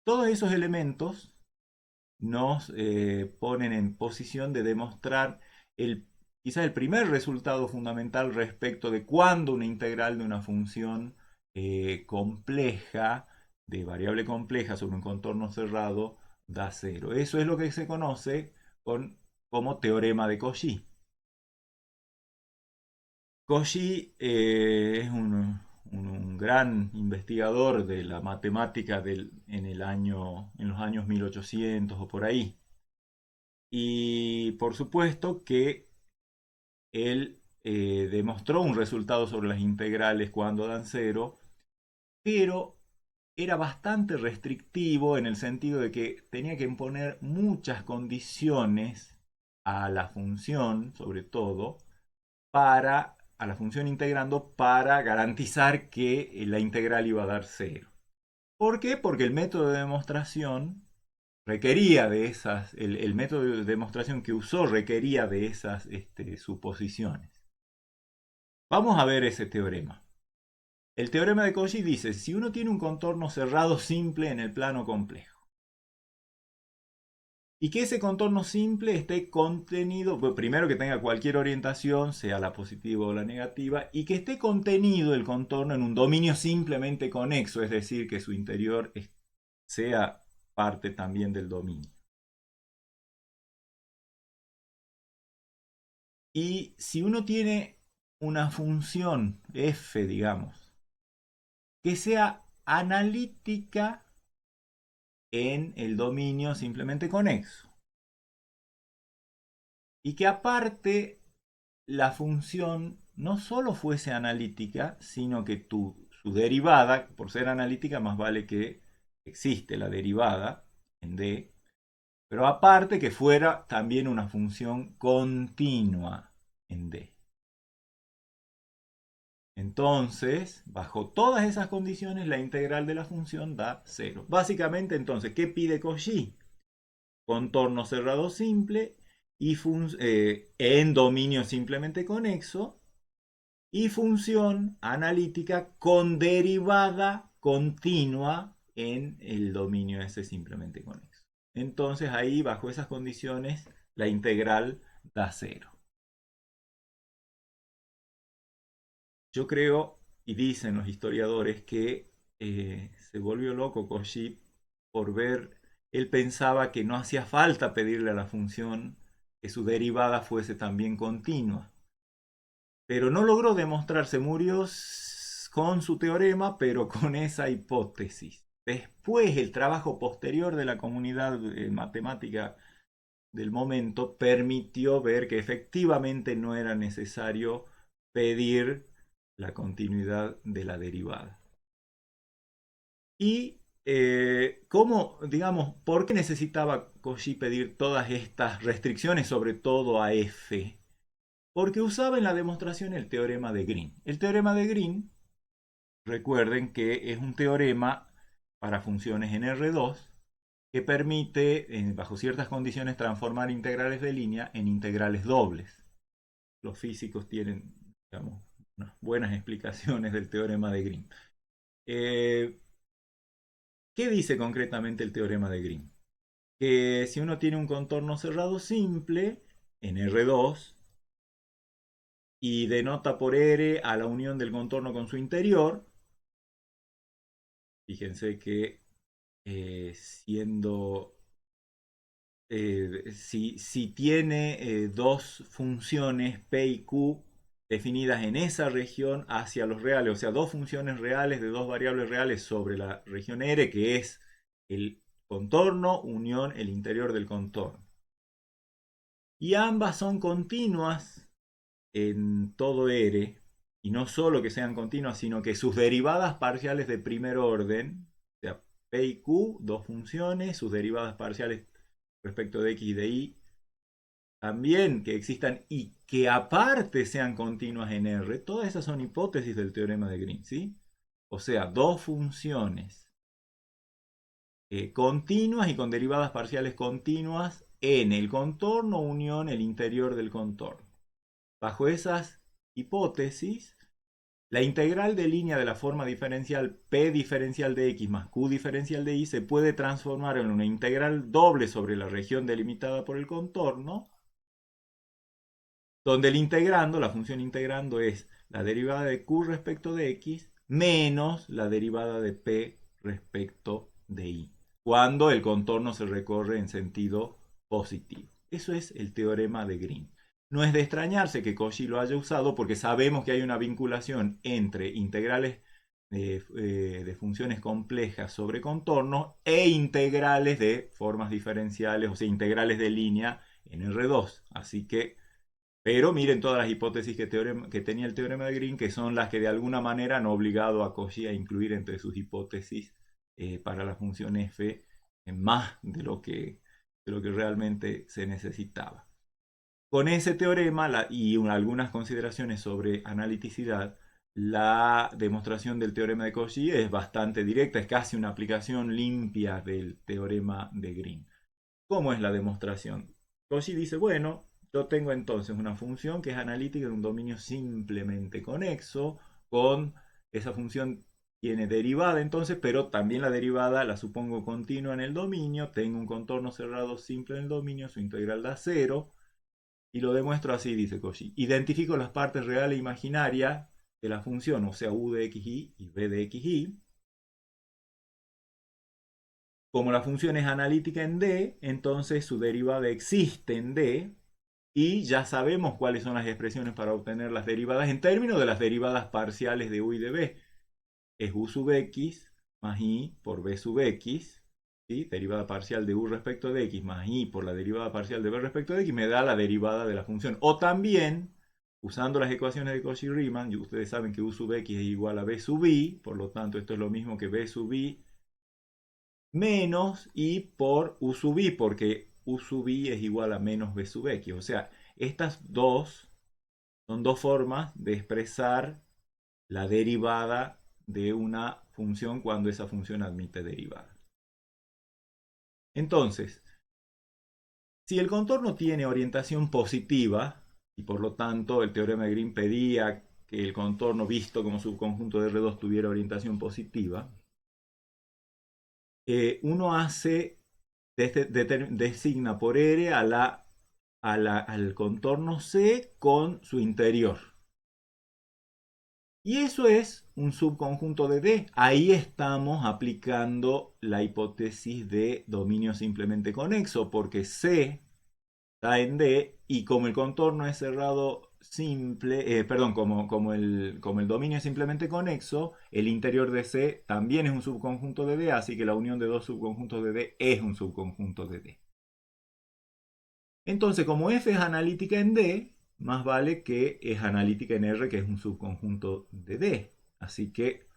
Todos esos elementos nos ponen en posición de demostrar quizás el primer resultado fundamental respecto de cuándo una integral de una función compleja, de variable compleja sobre un contorno cerrado, da cero. Eso es lo que se conoce como teorema de Cauchy. Cauchy es un gran investigador de la matemática en los años 1800 o por ahí. Y por supuesto que él demostró un resultado sobre las integrales cuando dan cero, pero era bastante restrictivo en el sentido de que tenía que imponer muchas condiciones a la función, sobre todo, a la función integrando para garantizar que la integral iba a dar cero. ¿Por qué? Porque el método de demostración requería de el método de demostración que usó requería de esas suposiciones. Vamos a ver ese teorema. El teorema de Cauchy dice, si uno tiene un contorno cerrado simple en el plano complejo, y que ese contorno simple esté contenido, pues primero que tenga cualquier orientación, sea la positiva o la negativa, y que esté contenido el contorno en un dominio simplemente conexo, es decir, que su interior sea parte también del dominio. Y si uno tiene una función f, digamos, que sea analítica en el dominio simplemente conexo, y que aparte la función no solo fuese analítica, sino que su derivada, por ser analítica, más vale que existe la derivada en D, pero aparte que fuera también una función continua en D. Entonces, bajo todas esas condiciones, la integral de la función da cero. Básicamente, entonces, ¿qué pide Cauchy? Contorno cerrado simple y en dominio simplemente conexo y función analítica con derivada continua en el dominio ese simplemente conexo. Entonces ahí, bajo esas condiciones, la integral da cero. Yo creo, y dicen los historiadores, que se volvió loco Cauchy por ver, él pensaba que no hacía falta pedirle a la función que su derivada fuese también continua. Pero no logró demostrarse, murió con su teorema, pero con esa hipótesis. Después, el trabajo posterior de la comunidad matemática del momento permitió ver que efectivamente no era necesario pedir la continuidad de la derivada. Y cómo, digamos, ¿por qué necesitaba Cauchy pedir todas estas restricciones, sobre todo a f? Porque usaba en la demostración el teorema de Green. El teorema de Green, recuerden que es un teorema para funciones en R2 que permite, bajo ciertas condiciones, transformar integrales de línea en integrales dobles. Los físicos tienen, digamos, unas buenas explicaciones del teorema de Green. ¿Qué dice concretamente el teorema de Green? Que si uno tiene un contorno cerrado simple en R2 y denota por R a la unión del contorno con su interior, fíjense que siendo si tiene dos funciones P y Q definidas en esa región hacia los reales, o sea, dos funciones reales de dos variables reales sobre la región R, que es el contorno unión el interior del contorno. Y ambas son continuas en todo R, y no solo que sean continuas, sino que sus derivadas parciales de primer orden, o sea, P y Q, dos funciones, sus derivadas parciales respecto de X y de Y, también que existan y que aparte sean continuas en R, todas esas son hipótesis del teorema de Green, ¿sí? O sea, dos funciones continuas y con derivadas parciales continuas en el contorno unión el interior del contorno. Bajo esas hipótesis, La integral de línea de la forma diferencial P diferencial de x más Q diferencial de y se puede transformar en una integral doble sobre la región delimitada por el contorno, donde el integrando, la función integrando es la derivada de Q respecto de x menos la derivada de P respecto de y, cuando el contorno se recorre en sentido positivo. Eso es el teorema de Green. No es de extrañarse que Cauchy lo haya usado porque sabemos que hay una vinculación entre integrales de funciones complejas sobre contornos e integrales de formas diferenciales, o sea, integrales de línea en R2. Así que, pero miren todas las hipótesis que tenía el teorema de Green, que son las que de alguna manera han obligado a Cauchy a incluir entre sus hipótesis para la función f más de lo que realmente se necesitaba. Con ese teorema y algunas consideraciones sobre analiticidad, la demostración del teorema de Cauchy es bastante directa, es casi una aplicación limpia del teorema de Green. ¿Cómo es la demostración? Cauchy dice, bueno, yo tengo entonces una función que es analítica en un dominio simplemente conexo, con esa función tiene derivada entonces, pero también la derivada la supongo continua en el dominio, tengo un contorno cerrado simple en el dominio, su integral da 0, y lo demuestro así, dice Cauchy. Identifico las partes reales e imaginarias de la función, o sea, u de xy y b de xy. Como la función es analítica en D, entonces su derivada existe en D, y ya sabemos cuáles son las expresiones para obtener las derivadas en términos de las derivadas parciales de u y de b. Es u sub x más y por b sub x, ¿sí? Derivada parcial de u respecto de x más y por la derivada parcial de b respecto de x me da la derivada de la función. O también, usando las ecuaciones de Cauchy-Riemann, ustedes saben que u sub x es igual a b sub y, por lo tanto esto es lo mismo que b sub y menos y por u sub i, porque u sub i es igual a menos b sub x. O sea, estas dos son dos formas de expresar la derivada de una función cuando esa función admite derivada. Entonces, si el contorno tiene orientación positiva, y por lo tanto el teorema de Green pedía que el contorno visto como subconjunto de R2 tuviera orientación positiva, uno hace, designa por R al contorno C con su interior. Y eso es un subconjunto de D. Ahí estamos aplicando la hipótesis de dominio simplemente conexo, porque C está en D y como el contorno es cerrado simple, perdón, como el dominio es simplemente conexo, el interior de C también es un subconjunto de D, así que la unión de dos subconjuntos de D es un subconjunto de D. Entonces, como F es analítica en D, más vale que es analítica en R, que es un subconjunto de D. Así que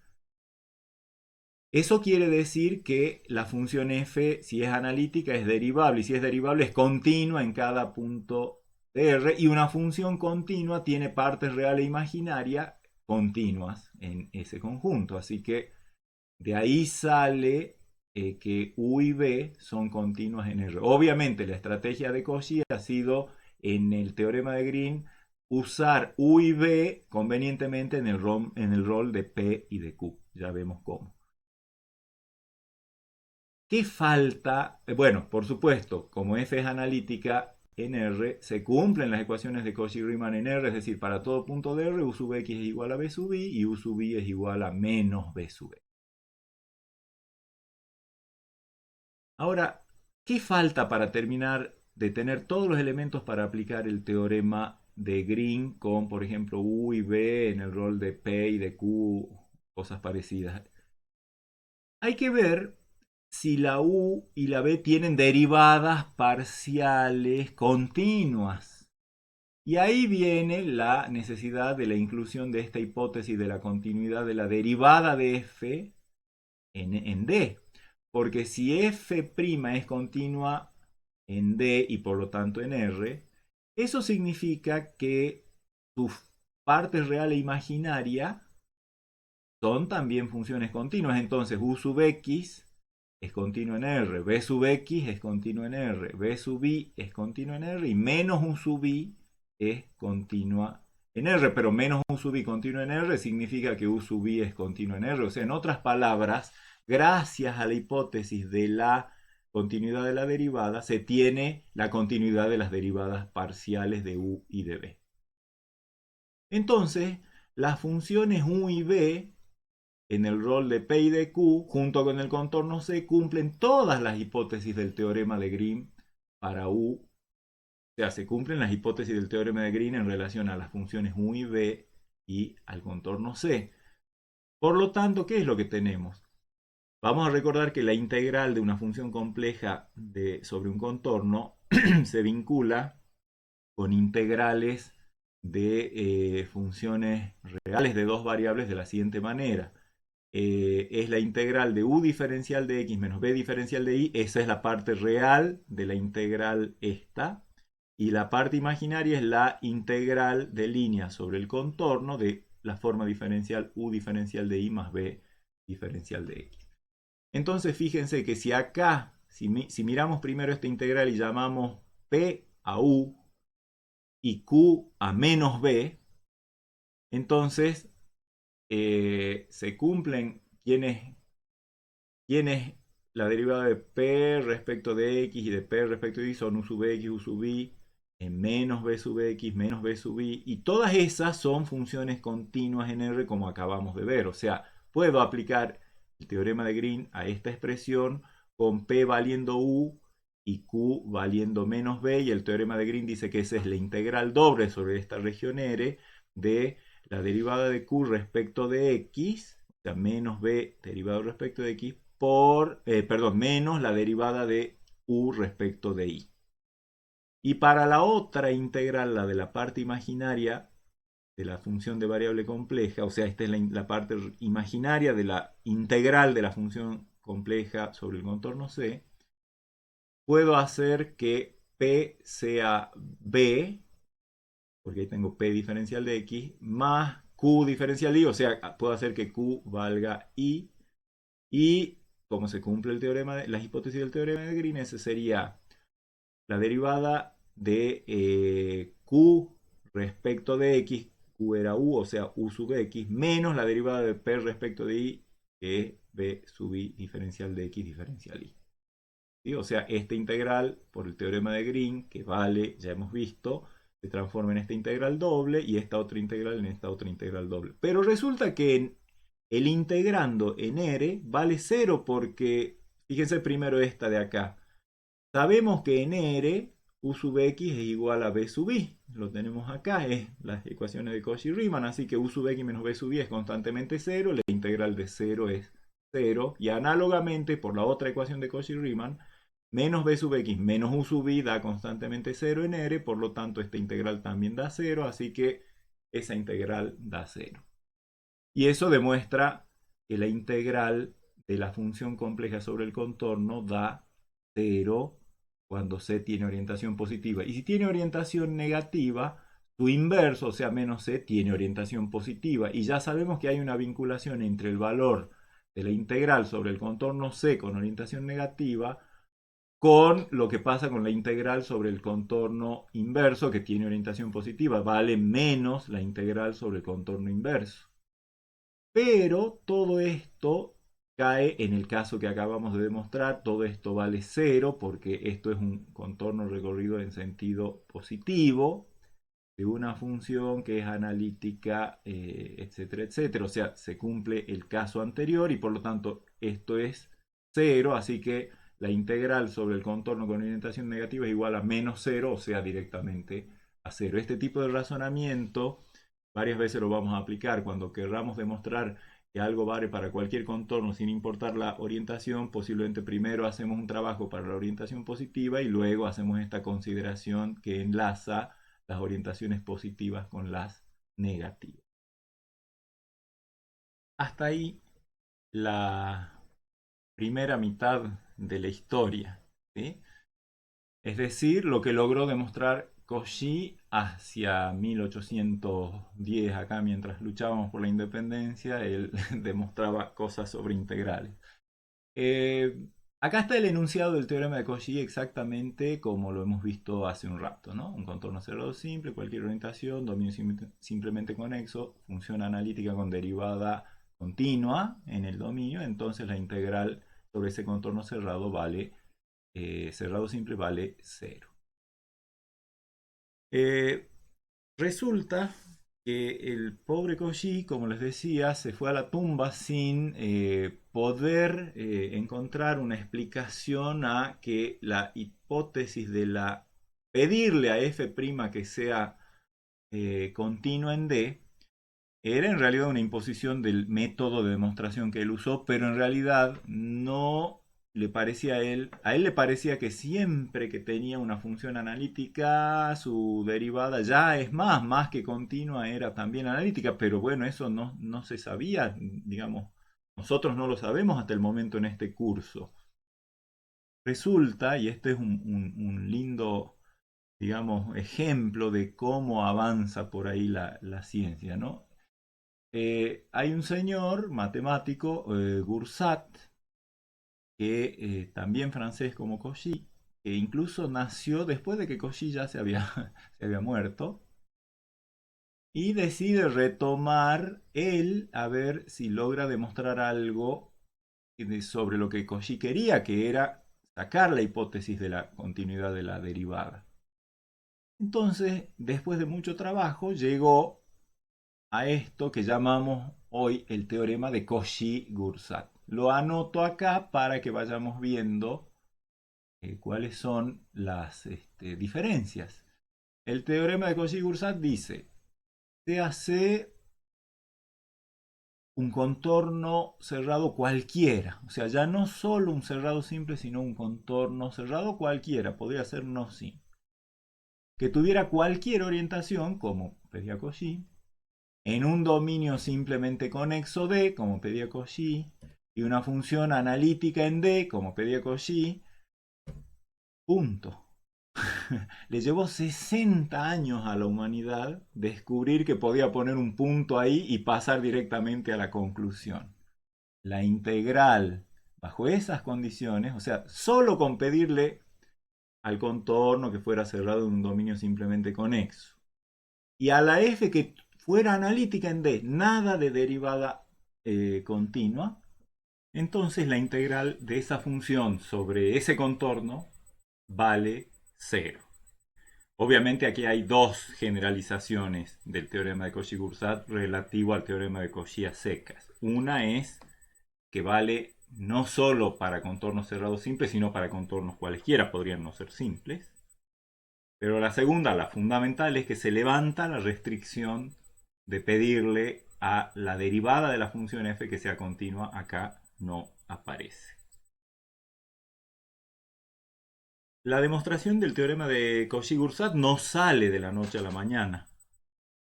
eso quiere decir que la función f, si es analítica, es derivable. Y si es derivable, es continua en cada punto de R. Y una función continua tiene partes reales e imaginarias continuas en ese conjunto. Así que de ahí sale que U y B son continuas en R. Obviamente, la estrategia de Cauchy ha sido, en el teorema de Green, usar U y B convenientemente en el rol de P y de Q. Ya vemos cómo. ¿Qué falta? Bueno, por supuesto, como f es analítica en R, se cumplen las ecuaciones de Cauchy-Riemann en R, es decir, para todo punto de R, u sub x es igual a b sub i y u sub i es igual a menos b sub e. Ahora, ¿qué falta para terminar de tener todos los elementos para aplicar el teorema de Green con, por ejemplo, u y b en el rol de p y de q, cosas parecidas? Hay que ver si la u y la b tienen derivadas parciales continuas. Y ahí viene la necesidad de la inclusión de esta hipótesis de la continuidad de la derivada de f en D. Porque si f' es continua en D y por lo tanto en R, eso significa que sus partes real e imaginaria son también funciones continuas. Entonces u sub x es continuo en R, b sub x es continuo en R, b sub i es continuo en R y menos u sub i es continua en R, pero menos U sub i continuo en R significa que U sub i es continuo en R. O sea, en otras palabras, gracias a la hipótesis de la continuidad de la derivada, se tiene la continuidad de las derivadas parciales de U y de B. Entonces, las funciones U y B en el rol de P y de Q, junto con el contorno C, cumplen todas las hipótesis del teorema de Green para U. O sea, se cumplen las hipótesis del teorema de Green en relación a las funciones U y B y al contorno C. Por lo tanto, ¿qué es lo que tenemos? Vamos a recordar que la integral de una función compleja sobre un contorno se vincula con integrales de funciones reales de dos variables de la siguiente manera. Es la integral de u diferencial de x menos b diferencial de y. Esa es la parte real de la integral esta. Y la parte imaginaria es la integral de línea sobre el contorno de la forma diferencial u diferencial de y más b diferencial de x. Entonces fíjense que si acá, si miramos primero esta integral y llamamos p a u y q a menos b, entonces se cumplen quienes la derivada de p respecto de x y de p respecto de y son u sub x, u sub y, menos b sub x, menos b sub y, y todas esas son funciones continuas en R como acabamos de ver. O sea, puedo aplicar el teorema de Green a esta expresión con p valiendo u y q valiendo menos b, y el teorema de Green dice que esa es la integral doble sobre esta región R de la derivada de q respecto de x, o sea, menos b derivado respecto de x, menos la derivada de u respecto de y. Y para la otra integral, la de la parte imaginaria de la función de variable compleja, o sea, esta es la parte imaginaria de la integral de la función compleja sobre el contorno C, puedo hacer que P sea B, porque ahí tengo P diferencial de X, más Q diferencial de Y, o sea, puedo hacer que Q valga Y, y como se cumple el teorema las hipótesis del teorema de Green, ese sería la derivada de Q respecto de X, Q era U, o sea, U sub X, menos la derivada de P respecto de Y, que es B sub Y diferencial de X diferencial Y. ¿Sí? O sea, esta integral, por el teorema de Green, que vale, ya hemos visto, se transforma en esta integral doble y esta otra integral en esta otra integral doble. Pero resulta que el integrando en R vale 0 porque, fíjense primero esta de acá. Sabemos que en R U sub X es igual a B sub Y. Lo tenemos acá, es las ecuaciones de Cauchy-Riemann, así que U sub X menos B sub Y es constantemente 0, la integral de 0 es 0, y análogamente por la otra ecuación de Cauchy-Riemann, menos B sub X menos U sub Y da constantemente 0 en R, por lo tanto esta integral también da 0, así que esa integral da 0. Y eso demuestra que la integral de la función compleja sobre el contorno da 0 cuando C tiene orientación positiva. Y si tiene orientación negativa, su inverso, o sea, menos C, tiene orientación positiva. Y ya sabemos que hay una vinculación entre el valor de la integral sobre el contorno C con orientación negativa con lo que pasa con la integral sobre el contorno inverso que tiene orientación positiva. Vale menos la integral sobre el contorno inverso. Pero todo esto cae en el caso que acabamos de demostrar. Todo esto vale 0 porque esto es un contorno recorrido en sentido positivo de una función que es analítica, etcétera, etcétera. O sea, se cumple el caso anterior y por lo tanto esto es 0. Así que la integral sobre el contorno con orientación negativa es igual a menos 0, o sea, directamente a 0. Este tipo de razonamiento varias veces lo vamos a aplicar cuando querramos demostrar que algo vale para cualquier contorno sin importar la orientación. Posiblemente primero hacemos un trabajo para la orientación positiva y luego hacemos esta consideración que enlaza las orientaciones positivas con las negativas. Hasta ahí la primera mitad de la historia, ¿sí? Es decir, lo que logró demostrar Cauchy hacia 1810, acá mientras luchábamos por la independencia, él demostraba cosas sobre integrales. Acá está el enunciado del teorema de Cauchy exactamente como lo hemos visto hace un rato, ¿no? Un contorno cerrado simple, cualquier orientación, dominio simplemente conexo, función analítica con derivada continua en el dominio, entonces la integral sobre ese contorno cerrado vale, cerrado simple vale 0. Resulta que el pobre Cauchy, como les decía, se fue a la tumba sin poder encontrar una explicación a que la hipótesis de la pedirle a f' que sea continua en D era en realidad una imposición del método de demostración que él usó, pero en realidad no le parecía a él le parecía que siempre que tenía una función analítica, su derivada ya es más que continua, era también analítica, pero bueno, eso no se sabía, digamos, nosotros no lo sabemos hasta el momento en este curso. Resulta, y este es un lindo, digamos, ejemplo de cómo avanza por ahí la ciencia, ¿no? Hay un señor matemático, Gursat, que también francés como Cauchy, que incluso nació después de que Cauchy ya se había muerto, y decide retomar él a ver si logra demostrar algo sobre lo que Cauchy quería, que era sacar la hipótesis de la continuidad de la derivada. Entonces, después de mucho trabajo, llegó a esto que llamamos hoy el teorema de Cauchy-Gursat. Lo anoto acá para que vayamos viendo cuáles son las diferencias. El teorema de Cauchy-Gursat dice, se hace un contorno cerrado cualquiera, o sea, ya no solo un cerrado simple, sino un contorno cerrado cualquiera, podría ser no simple, que tuviera cualquier orientación, como pedía Cauchy, en un dominio simplemente conexo D, como pedía Cauchy, y una función analítica en D, como pedía Cauchy, punto. Le llevó 60 años a la humanidad descubrir que podía poner un punto ahí y pasar directamente a la conclusión. La integral bajo esas condiciones, o sea, solo con pedirle al contorno que fuera cerrado en un dominio simplemente conexo, y a la f que fuera analítica en D, nada de derivada continua, entonces la integral de esa función sobre ese contorno vale 0. Obviamente aquí hay dos generalizaciones del teorema de Cauchy-Gursat relativo al teorema de Cauchy a secas. Una es que vale no solo para contornos cerrados simples, sino para contornos cualesquiera, podrían no ser simples. Pero la segunda, la fundamental, es que se levanta la restricción de pedirle a la derivada de la función f que sea continua, acá no aparece. La demostración del teorema de Cauchy-Gursat no sale de la noche a la mañana.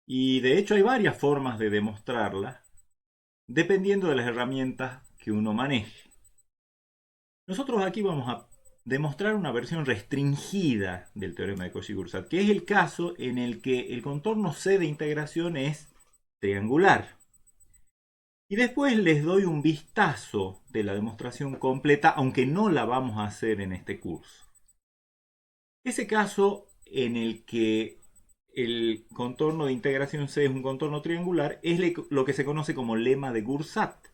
Y de hecho hay varias formas de demostrarla, dependiendo de las herramientas que uno maneje. Nosotros aquí vamos a demostrar una versión restringida del teorema de Cauchy-Gursat, que es el caso en el que el contorno C de integración es triangular. Y después les doy un vistazo de la demostración completa, aunque no la vamos a hacer en este curso. Ese caso en el que el contorno de integración C es un contorno triangular es lo que se conoce como lema de Gursat.